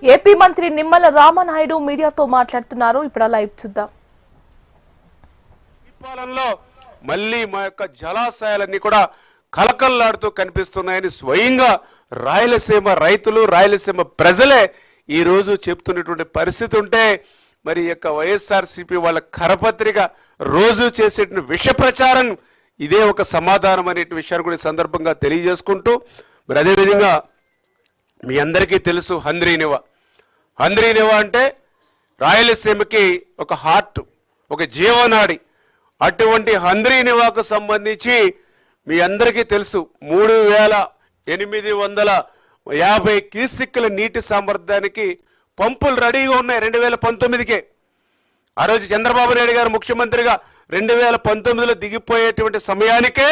AP మంత్రి నిమ్మల రామనాయుడు మీడియాతో మాట్లాడుతున్నారు. ఇప్పుడు లైవ్ చూద్దాం. పాలనలో మళ్ళీ మా యొక్క జలాశయాలన్నీ కూడా కలకల్లాడుతూ కనిపిస్తున్నాయని స్వయంగా రాయలసీమ రైతులు రాయలసీమ ప్రజలే ఈ రోజు చెప్తున్నటువంటి పరిస్థితి ఉంటే మరి యొక్క వైఎస్ఆర్సీపీ వాళ్ళ కరపత్రిక రోజు చేసేటువంటి విష ప్రచారం ఇదే ఒక సమాధానం అనే విషయాన్ని కూడా సందర్భంగా తెలియజేసుకుంటూ మరి అదేవిధంగా మీ అందరికీ తెలుసు హంద్రీనివా అంటే రాయలసీమకి ఒక హార్ట్, ఒక జీవనాడి. అటువంటి హంద్రీనివాకు సంబంధించి మీ అందరికీ తెలుసు 3850 క్యూసెక్కుల నీటి సామర్థ్యానికి పంపులు రెడీగా ఉన్నాయి 2019కే. ఆ రోజు చంద్రబాబు నాయుడు గారు ముఖ్యమంత్రిగా 2019లో దిగిపోయేటువంటి సమయానికే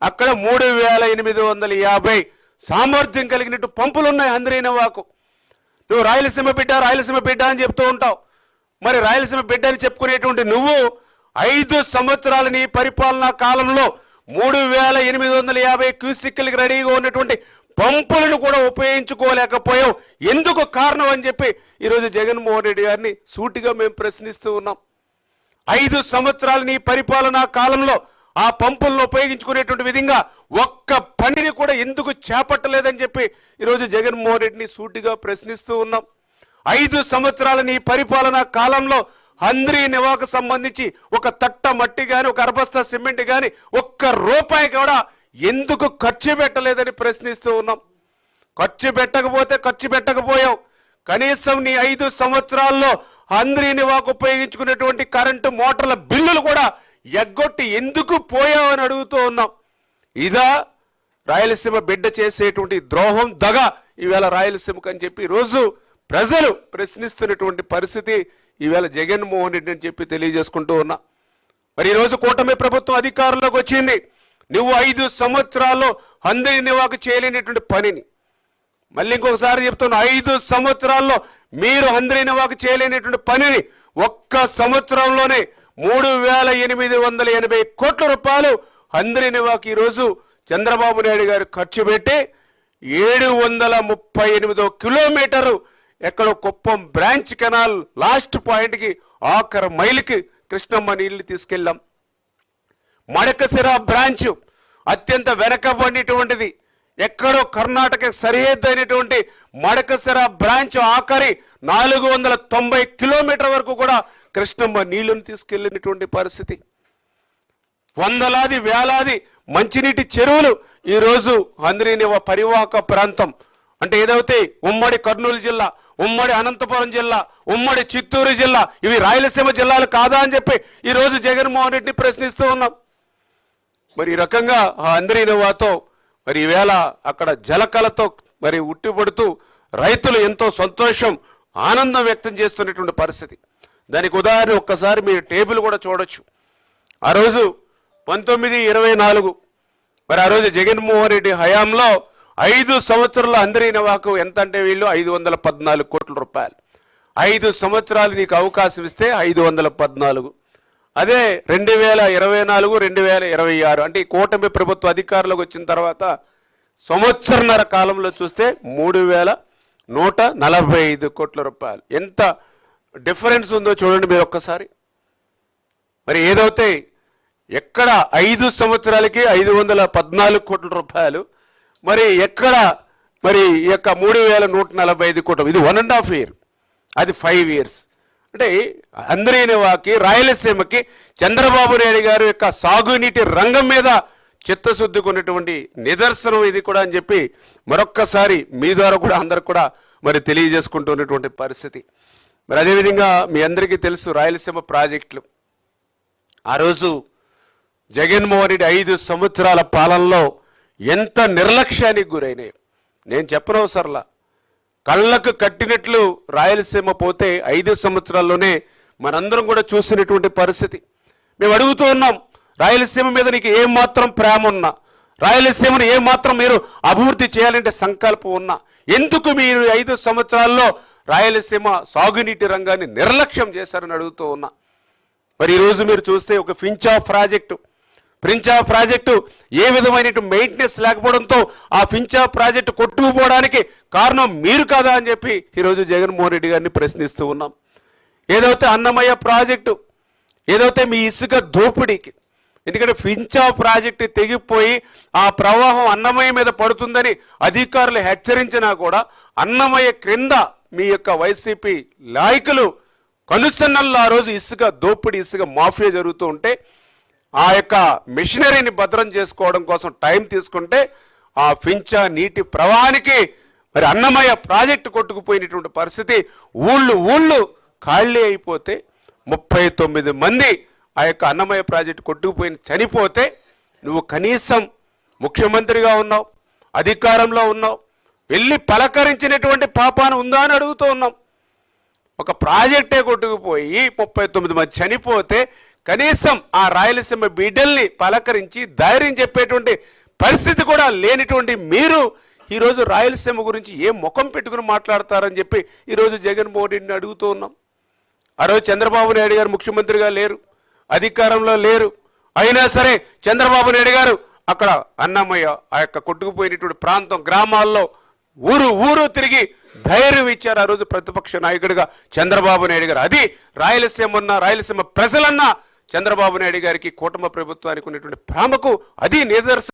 అక్కడ 3850 సామర్థ్యం కలిగినట్టు పంపులు ఉన్నాయి హంద్రీనివాకు. నువ్వు రాయలసీమ బిడ్డ అని చెప్తూ ఉంటావు. మరి రాయలసీమ బిడ్డ అని చెప్పుకునేటువంటి నువ్వు 5 సంవత్సరాల నీ పరిపాలనా కాలంలో 3850 క్యూసెక్కులకి రెడీగా ఉన్నటువంటి పంపులను కూడా ఉపయోగించుకోలేకపోయావు. ఎందుకు కారణం అని చెప్పి ఈరోజు జగన్మోహన్ రెడ్డి గారిని సూటిగా మేము ప్రశ్నిస్తూ ఉన్నాం. 5 సంవత్సరాలు నీ పరిపాలనా కాలంలో ఆ పంపులను ఉపయోగించుకునేటువంటి విధంగా ఒక్క పనిని కూడా ఎందుకు చేపట్టలేదని చెప్పి ఈరోజు జగన్మోహన్ రెడ్డిని సూటిగా ప్రశ్నిస్తూ ఉన్నాం. 5 సంవత్సరాల నీ పరిపాలనా కాలంలో హంద్రీనివాకు సంబంధించి ఒక తట్ట మట్టి కానీ ఒక అరబస్తా సిమెంట్ కానీ ఒక్క రూపాయి కూడా ఎందుకు ఖర్చు పెట్టలేదని ప్రశ్నిస్తూ ఉన్నాం. ఖర్చు పెట్టకపోయావు. కనీసం నీ 5 సంవత్సరాల్లో హంద్రీనివాకు ఉపయోగించుకునేటువంటి కరెంటు మోటార్ల బిల్లులు కూడా ఎగ్గొట్టి ఎందుకు పోయావని అడుగుతూ ఉన్నాం. ఇదా రాయలసీమ బిడ్డ చేసేటువంటి ద్రోహం, దగ ఈవేళ రాయలసీమకు అని చెప్పి రోజు ప్రజలు ప్రశ్నిస్తున్నటువంటి పరిస్థితి ఈవేళ జగన్మోహన్ రెడ్డి అని చెప్పి తెలియజేసుకుంటూ ఉన్నా. మరి ఈరోజు కూటమి ప్రభుత్వం అధికారంలోకి వచ్చింది. నువ్వు 5 సంవత్సరాల్లో హంద్రీనివాకు చేయలేనటువంటి పనిని మళ్ళీ ఇంకొకసారి చెప్తున్నా, 5 సంవత్సరాల్లో మీరు హంద్రీనివాకు చేయలేనటువంటి పనిని ఒక్క సంవత్సరంలోనే 3880 కోట్ల రూపాయలు హంద్రీనివాకు ఈరోజు చంద్రబాబు నాయుడు గారు ఖర్చు పెట్టి 738 కిలోమీటరు ఎక్కడో కుప్పం బ్రాంచ్ కెనాల్ లాస్ట్ పాయింట్కి ఆఖరి మైలుకి కృష్ణమ్మ నీళ్లు తీసుకెళ్ళాం. మడకసిర బ్రాంచ్ అత్యంత వెనకబడినటువంటిది, ఎక్కడో కర్ణాటక సరిహద్దు అయినటువంటి మడకసిర బ్రాంచ్ ఆఖరి 490 కిలోమీటర్ వరకు కూడా కృష్ణమ్మ నీళ్లను తీసుకెళ్లినటువంటి పరిస్థితి. వందలాది వేలాది మంచినీటి చెరువులు ఈరోజు హంద్రీనివా పరివాహక ప్రాంతం అంటే ఏదైతే ఉమ్మడి కర్నూలు జిల్లా, ఉమ్మడి అనంతపురం జిల్లా, ఉమ్మడి చిత్తూరు జిల్లా, ఇవి రాయలసీమ జిల్లాలు కాదా అని చెప్పి ఈరోజు జగన్మోహన్ రెడ్డిని ప్రశ్నిస్తూ ఉన్నాం. మరి ఈ రకంగా ఆ హంద్రీనివాతో మరి ఈవేళ అక్కడ జలకలతో మరి ఉట్టిపడుతూ రైతులు ఎంతో సంతోషం, ఆనందం వ్యక్తం చేస్తున్నటువంటి పరిస్థితి. దానికి ఉదాహరణ ఒక్కసారి మీరు టేబుల్ కూడా చూడొచ్చు. ఆ రోజు 1924 మరి ఆ రోజు జగన్మోహన్ రెడ్డి హయాంలో 5 సంవత్సరాల హంద్రీనివాకు ఎంత అంటే వీళ్ళు 514 కోట్ల రూపాయలు. 5 సంవత్సరాలు నీకు అవకాశం ఇస్తే 514. అదే 2024, 2026 అంటే ఈ కూటమి ప్రభుత్వ అధికారంలోకి వచ్చిన తర్వాత సంవత్సరన్నర కాలంలో చూస్తే 3145 కోట్ల రూపాయలు. ఎంత డిఫరెన్స్ ఉందో చూడండి మీరు ఒక్కసారి. మరి ఏదైతే ఎక్కడ 5 సంవత్సరాలకి 514 కోట్ల రూపాయలు, మరి ఎక్కడ మరి ఈ యొక్క 3145 కోట్లు, ఇది 1.5 year, అది 5 years. అంటే హంద్రీనివాకి రాయలసీమకి చంద్రబాబు నాయుడు గారి యొక్క సాగునీటి రంగం మీద చిత్తశుద్ధికి ఉన్నటువంటి నిదర్శనం ఇది కూడా అని చెప్పి మరొక్కసారి మీ ద్వారా కూడా అందరికి కూడా మరి తెలియజేసుకుంటున్నటువంటి పరిస్థితి. మరి అదేవిధంగా మీ అందరికీ తెలుసు రాయలసీమ ప్రాజెక్టులు. ఆ రోజు జగన్మోహన్ రెడ్డి 5 సంవత్సరాల పాలనలో ఎంత నిర్లక్ష్యానికి గురైనాయి నేను చెప్పనవసరంలా. కళ్ళకు కట్టినట్లు రాయలసీమ పోతే 5 సంవత్సరాల్లోనే మనందరం కూడా చూసినటువంటి పరిస్థితి. మేము అడుగుతూ ఉన్నాం, రాయలసీమ మీద నీకు ఏమాత్రం ప్రేమ ఉన్నా, రాయలసీమను ఏమాత్రం మీరు అభివృద్ధి చేయాలంటే సంకల్పం ఉన్నా, ఎందుకు మీరు 5 సంవత్సరాల్లో రాయలసీమ సాగునీటి రంగాన్ని నిర్లక్ష్యం చేశారని అడుగుతూ ఉన్నా. మరి ఈరోజు మీరు చూస్తే ఒక ఫించా ప్రాజెక్టు ఫించా ప్రాజెక్టు ఏ విధమైన మెయింటెనెన్స్ లేకపోవడంతో ఆ ఫించా ప్రాజెక్టు కొట్టుకుపోవడానికి కారణం మీరు కాదా అని చెప్పి ఈరోజు జగన్మోహన్ రెడ్డి గారిని ప్రశ్నిస్తూ ఉన్నాం. ఏదైతే అన్నమయ్య ప్రాజెక్టు, ఏదైతే మీ ఇసుక దోపిడీకి, ఎందుకంటే ఫించా ప్రాజెక్టు తెగిపోయి ఆ ప్రవాహం అన్నమయ్య మీద పడుతుందని అధికారులు హెచ్చరించినా కూడా అన్నమయ్య క్రింద మీ యొక్క వైసీపీ నాయకులు కనుసన్నల్లో ఆ రోజు ఇసుక దోపిడీ, ఇసుక మాఫియా జరుగుతూ ఉంటే ఆ యొక్క మిషనరీని భద్రం చేసుకోవడం కోసం టైం తీసుకుంటే ఆ ఫించా నీటి ప్రవాహానికి మరి అన్నమయ్య ప్రాజెక్టు కొట్టుకుపోయినటువంటి పరిస్థితి, ఊళ్ళు ఖాళీ అయిపోతే 39 మంది ఆ యొక్క అన్నమయ్య ప్రాజెక్టు కొట్టుకుపోయి చనిపోతే నువ్వు కనీసం ముఖ్యమంత్రిగా ఉన్నావు, అధికారంలో ఉన్నావు, వెళ్ళి పలకరించినటువంటి పాపాన ఉందా అని అడుగుతూ ఉన్నాం. ఒక ప్రాజెక్టే కొట్టుకుపోయి 39 మంది చనిపోతే కనీసం ఆ రాయలసీమ బిడ్డల్ని పలకరించి ధైర్యం చెప్పేటువంటి పరిస్థితి కూడా లేనిటువంటి మీరు ఈరోజు రాయలసీమ గురించి ఏ ముఖం పెట్టుకుని మాట్లాడతారని చెప్పి ఈరోజు జగన్మోహన్ రెడ్డిని అడుగుతూ ఉన్నాం. ఆ రోజు చంద్రబాబు నాయుడు గారు ముఖ్యమంత్రిగా లేరు, అధికారంలో లేరు, అయినా సరే చంద్రబాబు నాయుడు గారు అక్కడ అన్నమయ్య ఆ యొక్క కొట్టుకుపోయినటువంటి ప్రాంతం గ్రామాల్లో ఊరు తిరిగి ధైర్యం ఇచ్చారు ఆ రోజు ప్రతిపక్ష నాయకుడిగా చంద్రబాబు నాయుడు గారు. అది రాయలసీమ ప్రజలన్నా చంద్రబాబు నాయుడు గారికి, కూటమి ప్రభుత్వానికి ఉన్నటువంటి ప్రేమకు అది నిదర్శనం.